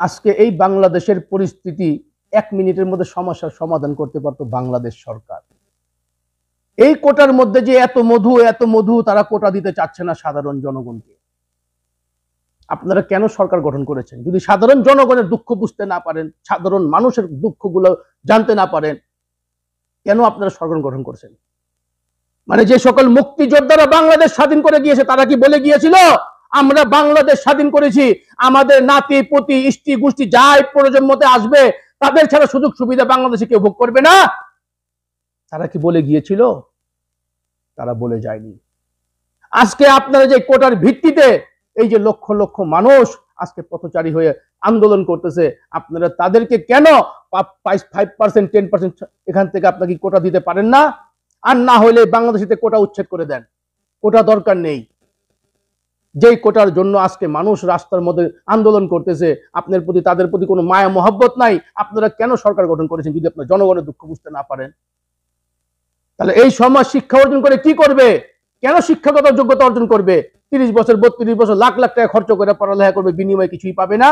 আজকে এই বাংলাদেশের পরিস্থিতি 1 মিনিটের মধ্যে সমস্যার সমাধান করতে পারতো বাংলাদেশ সরকার। এই কোটার মধ্যে যে এত মধু তারা কোটা দিতে চাচ্ছে না সাধারণ জনগণকে। আপনারা কেন সরকার গঠন করেছেন? যদি সাধারণ জনগণের দুঃখ বুঝতে না পারেন, সাধারণ মানুষের দুঃখগুলো জানতে না পারেন, কেন আপনারা সরকার গঠন করেছেন? মানে যে সকল মুক্তিযোদ্ধারা বাংলাদেশ স্বাধীন করে গিয়েছে তারা কি বলে গিয়েছিল আমরা বাংলাদেশ স্বাধীন করেছি, আমাদের নাতি পুতি ইষ্টি গোষ্ঠী যাই প্রয়োজন মতে আসবে তাদের ছাড়া সুযোগ সুবিধা বাংলাদেশে কেউ ভোগ করবে না? তারা কি বলে গিয়েছিল? তারা বলে যায়নি। আজকে আপনারা যে কোটার ভিত্তিতে এই যে লক্ষ লক্ষ মানুষ আজকে পথচারী হয়ে আন্দোলন করতেছে, আপনারা তাদেরকে কেন 5%, 10% এখান থেকে আপনাকে কোটা দিতে পারেন না? আর না হলে বাংলাদেশে কোটা উচ্ছেদ করে দেন, কোটা দরকার নেই। যেই কোটার জন্য আজকে মানুষ রাস্তার মধ্যে আন্দোলন করতেছে, আপনার প্রতি তাদের প্রতি কোনো মায়া মহব্বত নাই, আপনারা কেন সরকার গঠন করেছেন যদি আপনার জনগণের দুঃখ বুঝতে না পারেন? তাহলে এই সমাজ শিক্ষা অর্জন করে কি করবে? কেন শিক্ষাগত যোগ্যতা অর্জন করবে? 30 বছর 32 বছর লাখ লাখ টাকা খরচ করে পড়ালেখা করবে, বিনিময়ে কিছুই পাবে না।